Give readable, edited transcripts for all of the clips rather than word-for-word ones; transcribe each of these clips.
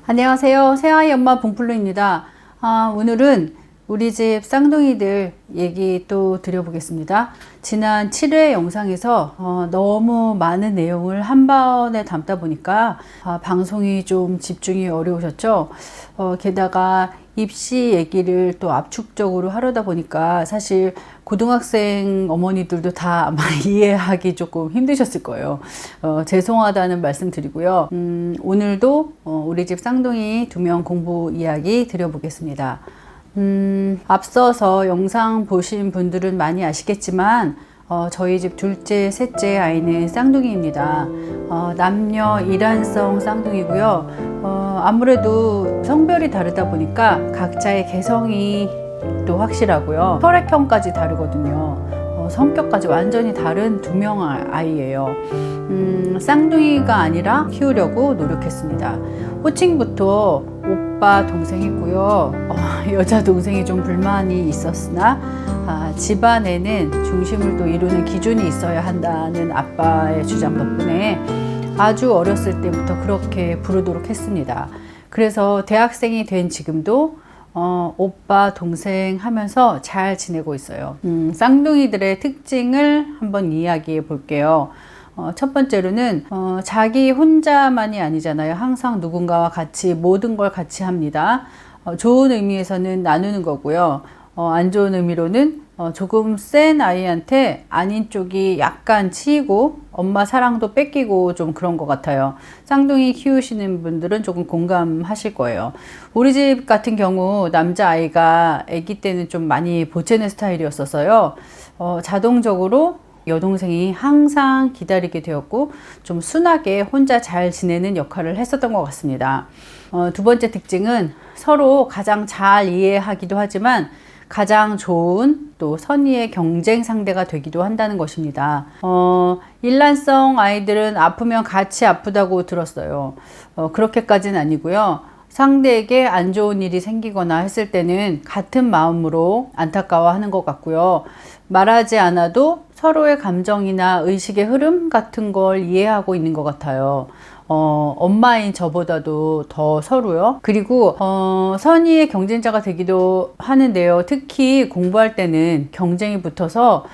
안녕하세요. 새아이 엄마 봉플루입니다. 오늘은 우리 집 쌍둥이들 얘기 또 드려보겠습니다. 지난 7회 영상에서 너무 많은 내용을 한 번에 담다 보니까 방송이 좀 집중이 어려우셨죠. 게다가 입시 얘기를 또 압축적으로 하려다 보니까 사실 고등학생 어머니들도 다 아마 이해하기 조금 힘드셨을 거예요. 죄송하다는 말씀 드리고요. 오늘도 우리 집 쌍둥이 2명 공부 이야기 드려보겠습니다. 앞서서 영상 보신 분들은 많이 아시겠지만 저희 집 둘째, 셋째 아이는 쌍둥이입니다. 남녀 일란성 쌍둥이고요. 아무래도 성별이 다르다 보니까 각자의 개성이 또 확실하고요. 혈액형까지 다르거든요. 성격까지 완전히 다른 2명 아이예요. 쌍둥이가 아니라 키우려고 노력했습니다. 호칭부터 오빠, 동생 했고요. 여자 동생이 좀 불만이 있었으나 집안에는 중심을 또 이루는 기준이 있어야 한다는 아빠의 주장 덕분에 아주 어렸을 때부터 그렇게 부르도록 했습니다. 그래서 대학생이 된 지금도 오빠, 동생 하면서 잘 지내고 있어요. 쌍둥이들의 특징을 한번 이야기해 볼게요. 첫 번째로는 자기 혼자만이 아니잖아요. 항상 누군가와 같이 모든 걸 같이 합니다. 좋은 의미에서는 나누는 거고요. 안 좋은 의미로는 조금 센 아이한테 아닌 쪽이 약간 치이고 엄마 사랑도 뺏기고 좀 그런 것 같아요. 쌍둥이 키우시는 분들은 조금 공감하실 거예요. 우리 집 같은 경우 남자아이가 아기 때는 좀 많이 보채는 스타일이었어서요. 자동적으로 여동생이 항상 기다리게 되었고 좀 순하게 혼자 잘 지내는 역할을 했었던 것 같습니다. 두 번째 특징은 서로 가장 잘 이해하기도 하지만 가장 좋은 또 선의의 경쟁 상대가 되기도 한다는 것입니다. 일란성 아이들은 아프면 같이 아프다고 들었어요. 그렇게까지는 아니고요. 상대에게 안 좋은 일이 생기거나 했을 때는 같은 마음으로 안타까워하는 것 같고요. 말하지 않아도 서로의 감정이나 의식의 흐름 같은 걸 이해하고 있는 것 같아요. 엄마인 저보다도 더 서로요. 그리고 선의의 경쟁자가 되기도 하는데요. 특히 공부할 때는 경쟁이 붙어서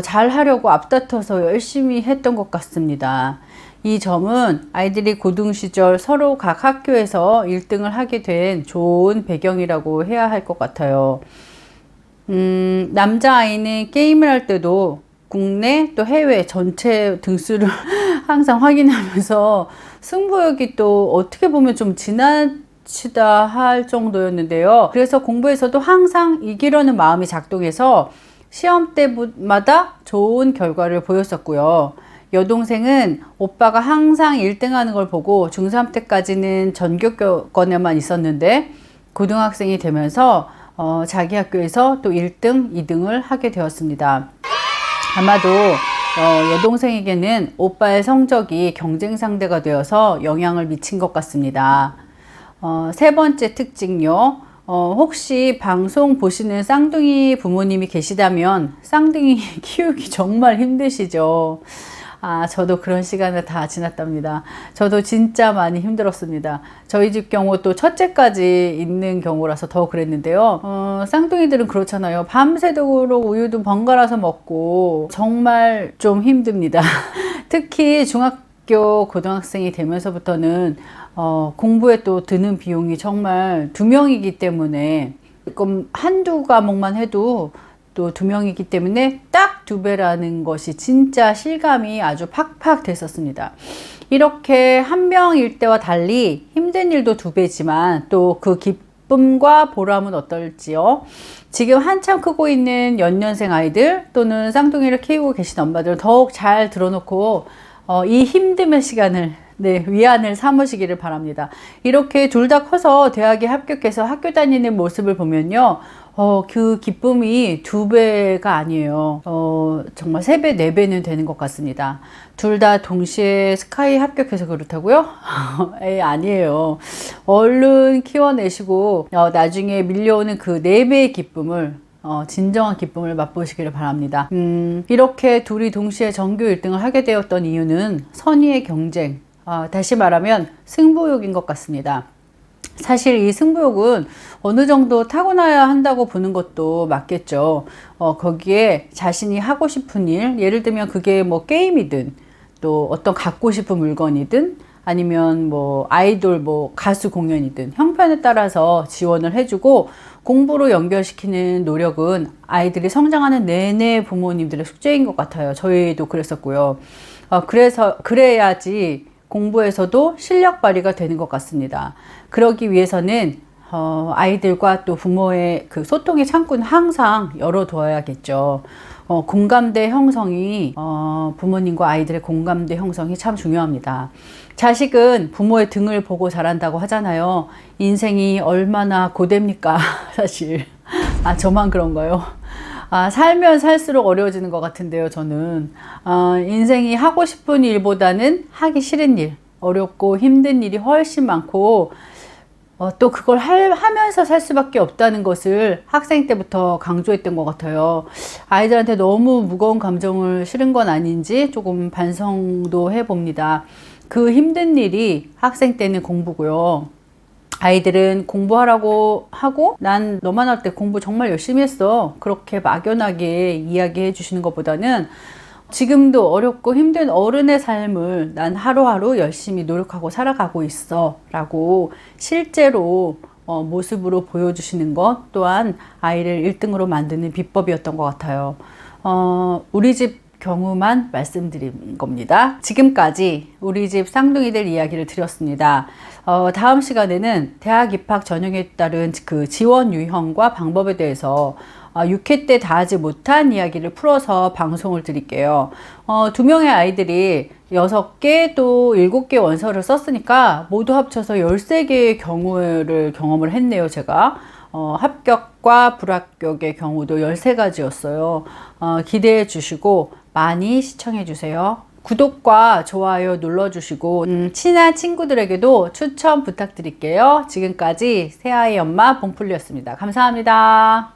잘 하려고 앞다퉈서 열심히 했던 것 같습니다. 이 점은 아이들이 고등 시절 서로 각 학교에서 1등을 하게 된 좋은 배경이라고 해야 할 것 같아요. 남자아이는 게임을 할 때도 국내 또 해외 전체 등수를 항상 확인하면서 승부욕이 또 어떻게 보면 좀 지나치다 할 정도였는데요. 그래서 공부에서도 항상 이기려는 마음이 작동해서 시험 때마다 좋은 결과를 보였었고요. 여동생은 오빠가 항상 1등 하는 걸 보고 중3 때까지는 전교권에만 있었는데 고등학생이 되면서 자기 학교에서 또 1등, 2등을 하게 되었습니다. 아마도 여동생에게는 오빠의 성적이 경쟁 상대가 되어서 영향을 미친 것 같습니다. 세 번째 특징요. 혹시 방송 보시는 쌍둥이 부모님이 계시다면 쌍둥이 키우기 정말 힘드시죠? 저도 그런 시간을 다 지났답니다. 저도 진짜 많이 힘들었습니다. 저희 집 경우 또 첫째까지 있는 경우라서 더 그랬는데요. 쌍둥이들은 그렇잖아요. 밤새도록 우유도 번갈아서 먹고 정말 좀 힘듭니다. 특히 중학교 고등학생이 되면서부터는 공부에 또 드는 비용이 정말 2명이기 때문에 조금 한두 과목만 해도 또 2명이기 때문에 딱 2배라는 것이 진짜 실감이 아주 팍팍 됐었습니다. 이렇게 한 명일 때와 달리 힘든 일도 2배지만 또 그 기쁨과 보람은 어떨지요? 지금 한참 크고 있는 연년생 아이들 또는 쌍둥이를 키우고 계신 엄마들 더욱 잘 들어놓고 이 힘듦의 시간을 위안을 삼으시기를 바랍니다. 이렇게 둘 다 커서 대학에 합격해서 학교 다니는 모습을 보면요. 그 기쁨이 2배가 아니에요. 정말 3배, 4배는 되는 것 같습니다. 둘 다 동시에 스카이 합격해서 그렇다고요? 아니에요. 얼른 키워내시고, 나중에 밀려오는 그 4배의 기쁨을, 진정한 기쁨을 맛보시기를 바랍니다. 이렇게 둘이 동시에 전교 1등을 하게 되었던 이유는 선의의 경쟁, 다시 말하면 승부욕인 것 같습니다. 사실 이 승부욕은 어느 정도 타고나야 한다고 보는 것도 맞겠죠. 거기에 자신이 하고 싶은 일, 예를 들면 그게 뭐 게임이든 또 어떤 갖고 싶은 물건이든 아니면 뭐 아이돌 뭐 가수 공연이든 형편에 따라서 지원을 해주고 공부로 연결시키는 노력은 아이들이 성장하는 내내 부모님들의 숙제인 것 같아요. 저희도 그랬었고요. 그래야지 공부에서도 실력 발휘가 되는 것 같습니다. 그러기 위해서는 아이들과 또 부모의 그 소통의 창구는 항상 열어두어야겠죠. 공감대 형성이 부모님과 아이들의 공감대 형성이 참 중요합니다. 자식은 부모의 등을 보고 자란다고 하잖아요. 인생이 얼마나 고됩니까? 사실 저만 그런가요? 살면 살수록 어려워지는 것 같은데요, 저는. 인생이 하고 싶은 일보다는 하기 싫은 일, 어렵고 힘든 일이 훨씬 많고, 또 그걸 하면서 살 수밖에 없다는 것을 학생 때부터 강조했던 것 같아요. 아이들한테 너무 무거운 감정을 실은 건 아닌지 조금 반성도 해봅니다. 그 힘든 일이 학생 때는 공부고요. 아이들은 공부하라고 하고 난 너만 할 때 공부 정말 열심히 했어. 그렇게 막연하게 이야기해 주시는 것보다는 지금도 어렵고 힘든 어른의 삶을 난 하루하루 열심히 노력하고 살아가고 있어 라고 실제로 모습으로 보여주시는 것 또한 아이를 1등으로 만드는 비법이었던 것 같아요. 우리 집 경우만 말씀드린 겁니다. 지금까지 우리 집 쌍둥이들 이야기를 드렸습니다. 다음 시간에는 대학 입학 전형에 따른 그 지원 유형과 방법에 대해서 6회 때 다 하지 못한 이야기를 풀어서 방송을 드릴게요. 2명의 아이들이 6개 또 7개 원서를 썼으니까 모두 합쳐서 13개의 경험을 했네요, 제가. 합격과 불합격의 경우도 13가지였어요. 기대해 주시고 많이 시청해 주세요. 구독과 좋아요 눌러주시고 친한 친구들에게도 추천 부탁드릴게요. 지금까지 새아이 엄마 봉풀리였습니다. 감사합니다.